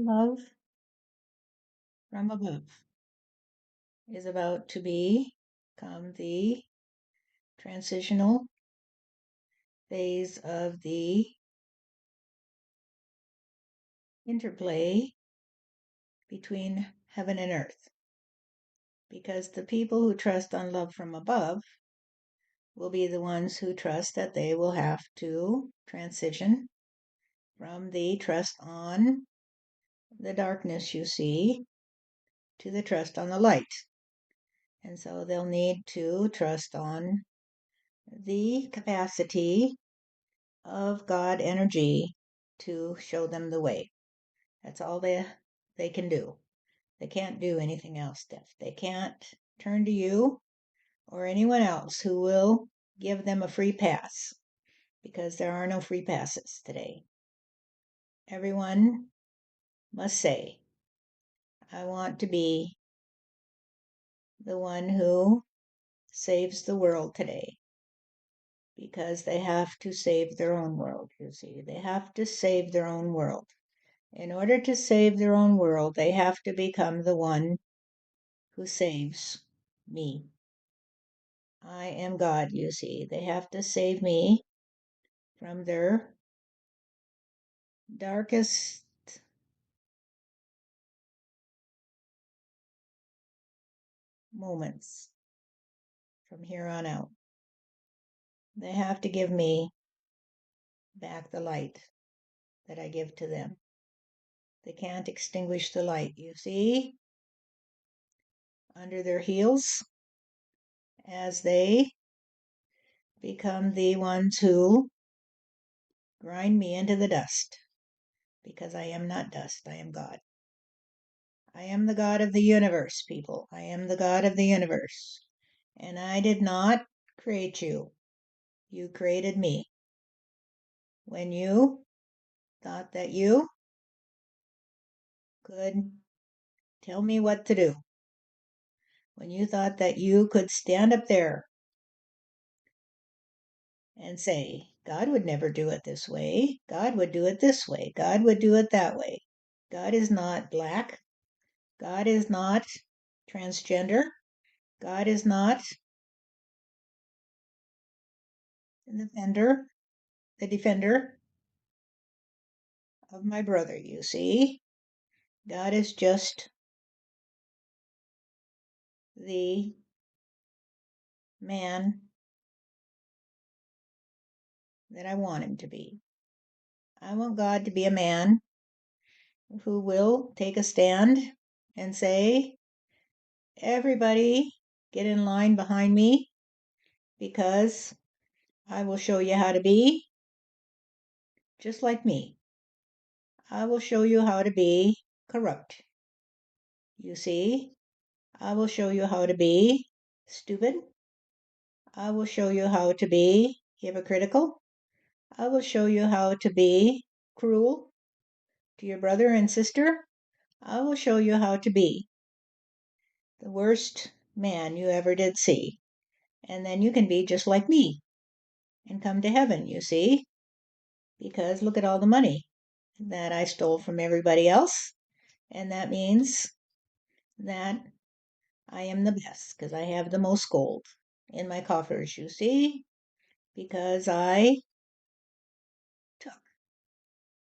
Love from above is about to become the transitional phase of the interplay between heaven and earth. Because the people who trust on love from above will be the ones who trust that they will have to transition from the trust on the darkness you see to the trust on the light. And so they'll need to trust on the capacity of God energy to show them the way. That's all they can do. They can't do anything else, Steph. They can't turn to you or anyone else who will give them a free pass, because there are no free passes today. Everyone must say, I want to be the one who saves the world today, because they have to save their own world, you see. They have to save their own world. In order to save their own world, they have to become the one who saves me. I am God, you see. They have to save me from their darkest moments from here on out. They have to give me back the light that I give to them. They can't extinguish the light, you see, under their heels as they become the ones who grind me into the dust, because I am not dust, I am God. I am the God of the universe, people. I am the God of the universe. And I did not create you. You created me. When you thought that you could tell me what to do, when you thought that you could stand up there and say, God would never do it this way. God would do it this way. God would do it that way. God is not black. God is not transgender. God is not the defender of my brother, you see. God is just the man that I want him to be. I want God to be a man who will take a stand and say, everybody get in line behind me, because I will show you how to be just like me. I will show you how to be corrupt. You see, I will show you how to be stupid. I will show you how to be hypocritical. I will show you how to be cruel to your brother and sister. I will show you how to be the worst man you ever did see. And then you can be just like me and come to heaven, you see, because look at all the money that I stole from everybody else. And that means that I am the best, because I have the most gold in my coffers, you see, because I took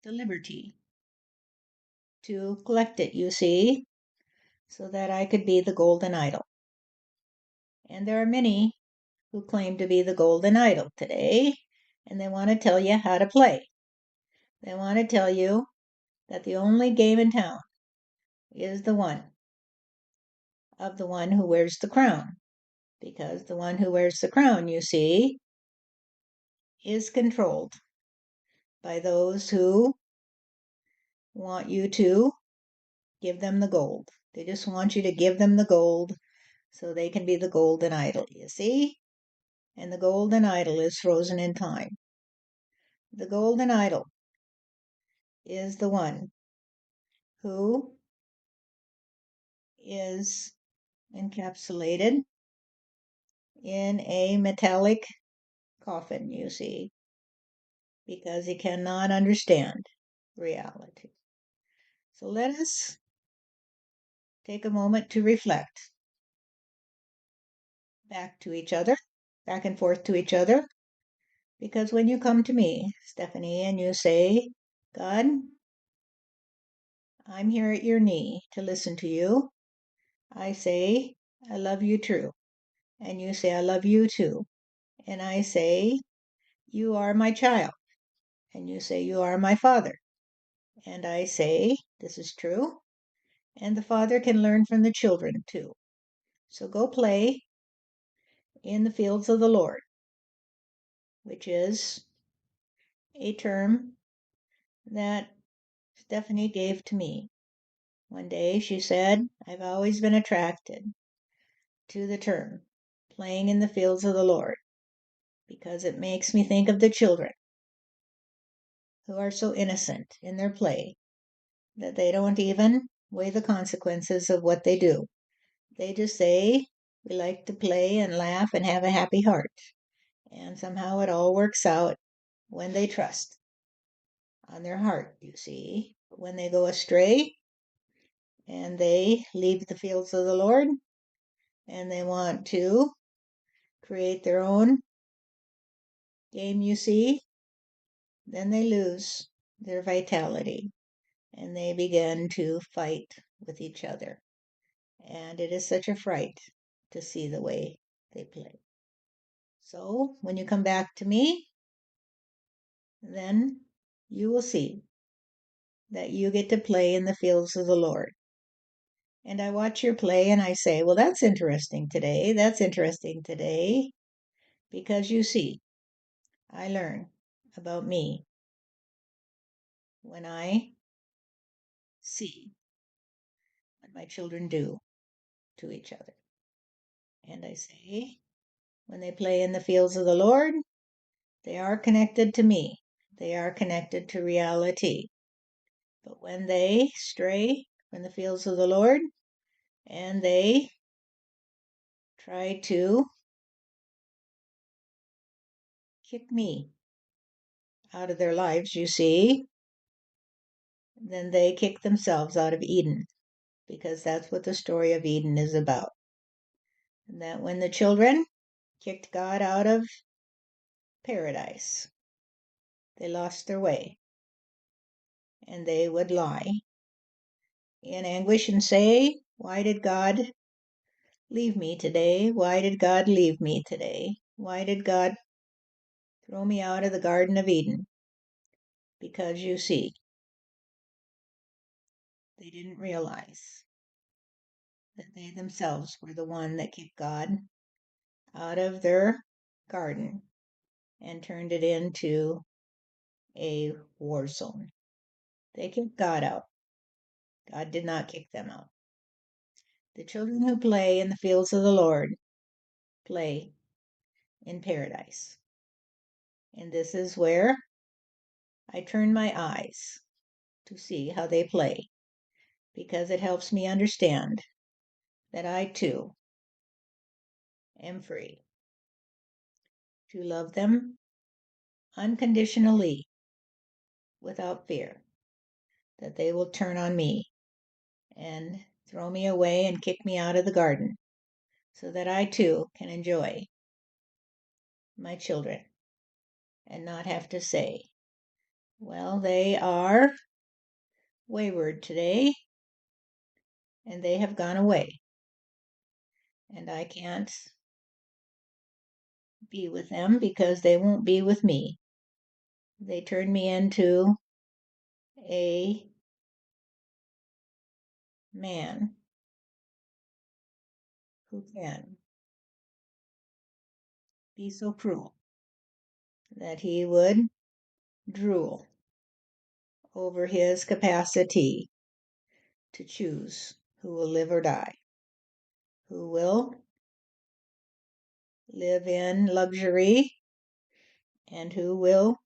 the liberty to collect it, you see, so that I could be the golden idol. And there are many who claim to be the golden idol today, and they want to tell you how to play. They want to tell you that the only game in town is the one of the one who wears the crown, because the one who wears the crown, you see, is controlled by those who want you to give them the gold. They just want you to give them the gold so they can be the golden idol, you see? And the golden idol is frozen in time. The golden idol is the one who is encapsulated in a metallic coffin, you see, because he cannot understand reality. So let us take a moment to reflect back to each other, back and forth to each other. Because when you come to me, Stephanie, and you say, God, I'm here at your knee to listen to you, I say, I love you true. And you say, I love you too. And I say, you are my child. And you say, you are my father. And I say, this is true. And the father can learn from the children too. So go play in the fields of the Lord, which is a term that Stephanie gave to me. One day she said, I've always been attracted to the term playing in the fields of the Lord because it makes me think of the children who are so innocent in their play that they don't even weigh the consequences of what they do. They just say, we like to play and laugh and have a happy heart. And somehow it all works out when they trust on their heart, you see. But when they go astray and they leave the fields of the Lord and they want to create their own game, you see, then they lose their vitality and they begin to fight with each other. And it is such a fright to see the way they play. So when you come back to me, then you will see that you get to play in the fields of the Lord. And I watch your play and I say, well, that's interesting today. That's interesting today. Because you see, I learn about me when I see what my children do to each other. And I say, when they play in the fields of the Lord, they are connected to me. They are connected to reality. But when they stray from the fields of the Lord and they try to kick me out of their lives, you see, then they kick themselves out of Eden, because that's what the story of Eden is about. And that when the children kicked God out of paradise, they lost their way, and they would lie in anguish and say, why did God leave me today? Why did God leave me today? Why did God throw me out of the Garden of Eden? Because you see, they didn't realize that they themselves were the one that kicked God out of their garden and turned it into a war zone. They kicked God out. God did not kick them out. The children who play in the fields of the Lord play in paradise. And this is where I turn my eyes to see how they play, because it helps me understand that I too am free to love them unconditionally without fear that they will turn on me and throw me away and kick me out of the garden, so that I too can enjoy my children and not have to say, well, they are wayward today and they have gone away and I can't be with them because they won't be with me. They turned me into a man who can be so cruel that he would drool over his capacity to choose who will live or die, who will live in luxury, and who will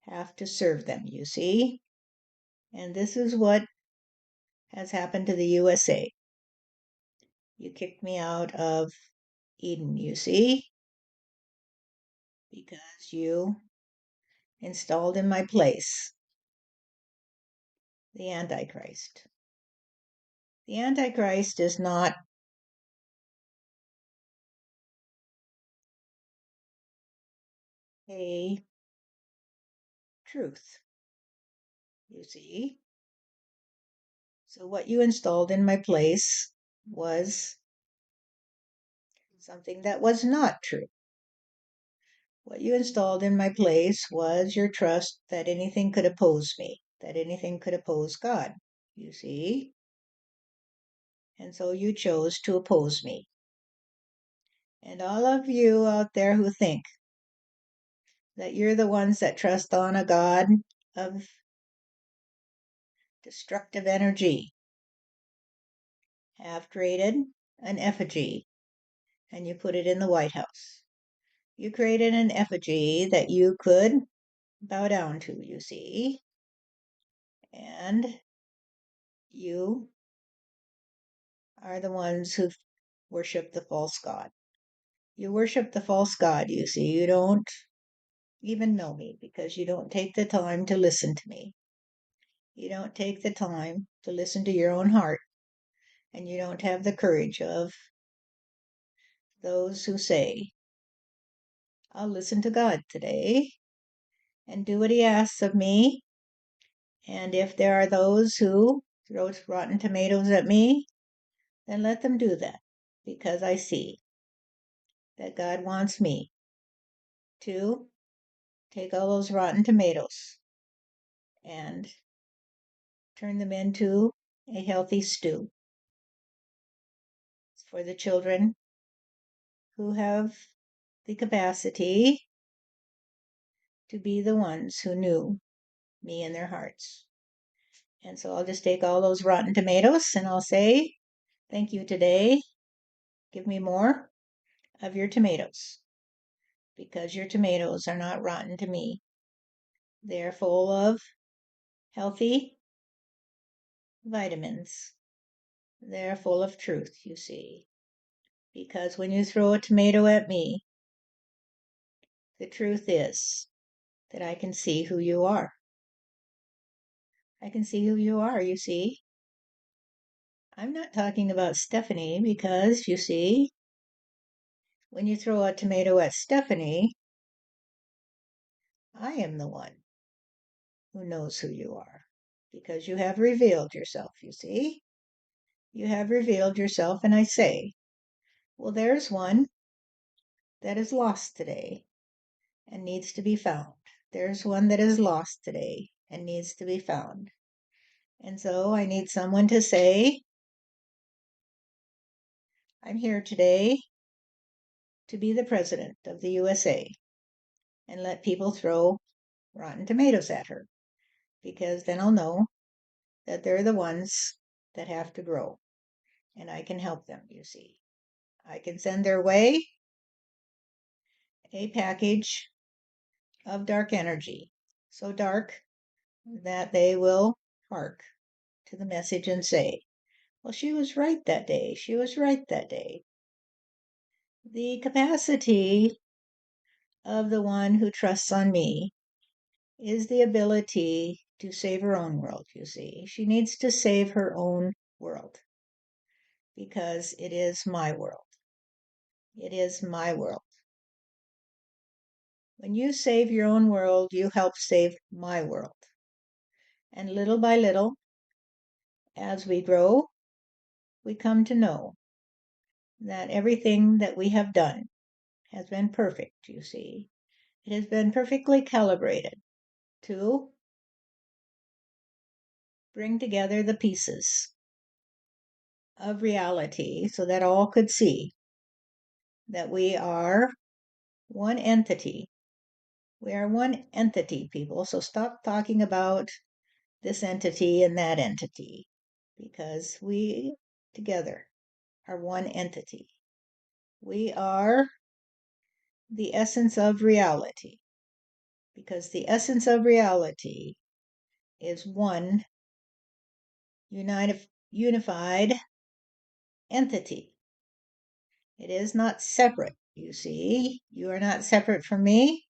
have to serve them, you see. And this is what has happened to the USA. You kicked me out of Eden, you see, because you installed in my place the Antichrist. The Antichrist is not a truth, you see. So what you installed in my place was something that was not true. What you installed in my place was your trust that anything could oppose me, that anything could oppose God, you see. And so you chose to oppose me. And all of you out there who think that you're the ones that trust on a God of destructive energy have created an effigy and you put it in the White House. You created an effigy that you could bow down to, you see, and you are the ones who worship the false God. You worship the false God, you see. You don't even know me because you don't take the time to listen to me. You don't take the time to listen to your own heart, and you don't have the courage of those who say, I'll listen to God today and do what He asks of me. And if there are those who throw rotten tomatoes at me, then let them do that because I see that God wants me to take all those rotten tomatoes and turn them into a healthy stew for the children who have the capacity to be the ones who knew me in their hearts. And so I'll just take all those rotten tomatoes and I'll say, thank you today. Give me more of your tomatoes because your tomatoes are not rotten to me. They're full of healthy vitamins. They're full of truth, you see. Because when you throw a tomato at me, the truth is that I can see who you are. I can see who you are, you see. I'm not talking about Stephanie because, you see, when you throw a tomato at Stephanie, I am the one who knows who you are because you have revealed yourself, you see. You have revealed yourself, and I say, well, there's one that is lost today and needs to be found. There's one that is lost today and needs to be found. And so I need someone to say, I'm here today to be the president of the USA and let people throw rotten tomatoes at her because then I'll know that they're the ones that have to grow and I can help them, you see. I can send their way a package of dark energy, so dark that they will hark to the message and say, well, she was right that day. She was right that day. The capacity of the one who trusts on me is the ability to save her own world, you see. She needs to save her own world because it is my world. It is my world. When you save your own world, you help save my world. And little by little, as we grow, we come to know that everything that we have done has been perfect, you see. It has been perfectly calibrated to bring together the pieces of reality so that all could see that we are one entity. We are one entity, people. So stop talking about this entity and that entity because we together are one entity. We are the essence of reality because the essence of reality is one unified entity. It is not separate, you see. You are not separate from me,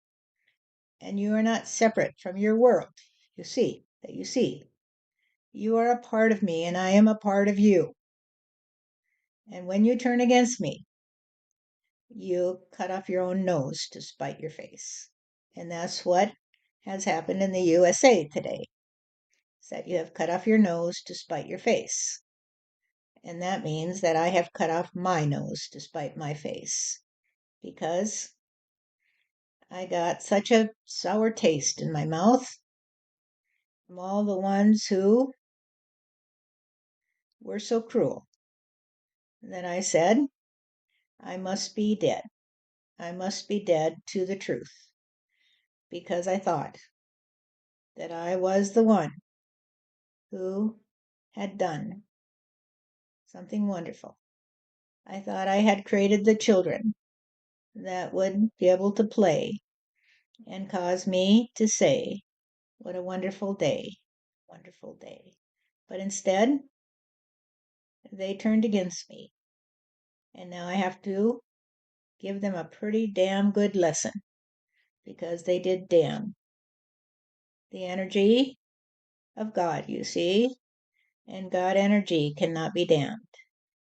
and you are not separate from your world, you see, that you see. You are a part of me, and I am a part of you. And when you turn against me, you cut off your own nose to spite your face. And that's what has happened in the USA today, is that you have cut off your nose to spite your face. And that means that I have cut off my nose to spite my face, because I got such a sour taste in my mouth from all the ones who were so cruel that I said, I must be dead. I must be dead to the truth, because I thought that I was the one who had done something wonderful. I thought I had created the children that would be able to play and cause me to say, what a wonderful day, wonderful day. But instead, they turned against me. And now I have to give them a pretty damn good lesson, because they did damn the energy of God, you see, and God energy cannot be damned.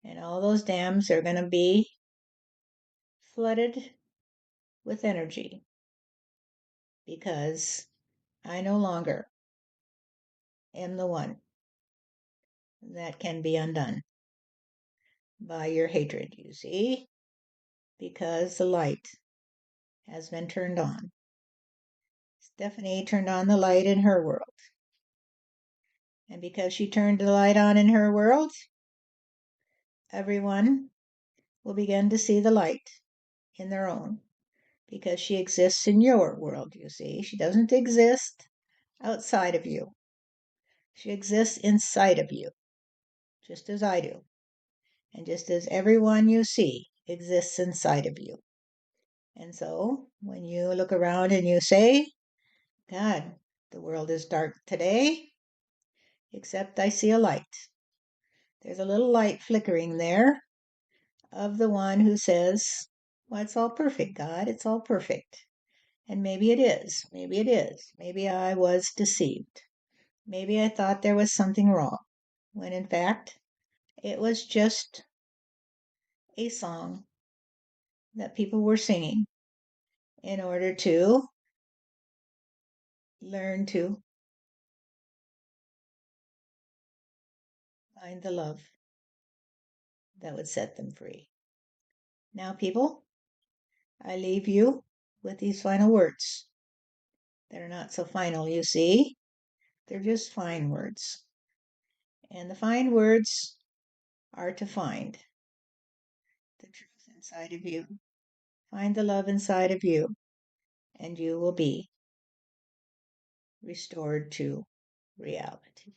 And all those dams are going to be flooded with energy, because I no longer am the one that can be undone by your hatred, you see, because the light has been turned on. Stephanie turned on the light in her world. And because she turned the light on in her world, everyone will begin to see the light in their own, because she exists in your world, you see. She doesn't exist outside of you. She exists inside of you, just as I do, and just as everyone you see exists inside of you. And so when you look around and you say, God, the world is dark today, except I see a light. There's a little light flickering there of the one who says, well, it's all perfect, God, it's all perfect. And maybe it is, maybe it is. Maybe I was deceived. Maybe I thought there was something wrong, when in fact it was just a song that people were singing in order to learn to find the love that would set them free. Now, people, I leave you with these final words. They're not so final, you see. They're just fine words. And the fine words are to find the truth inside of you. Find the love inside of you, and you will be restored to reality.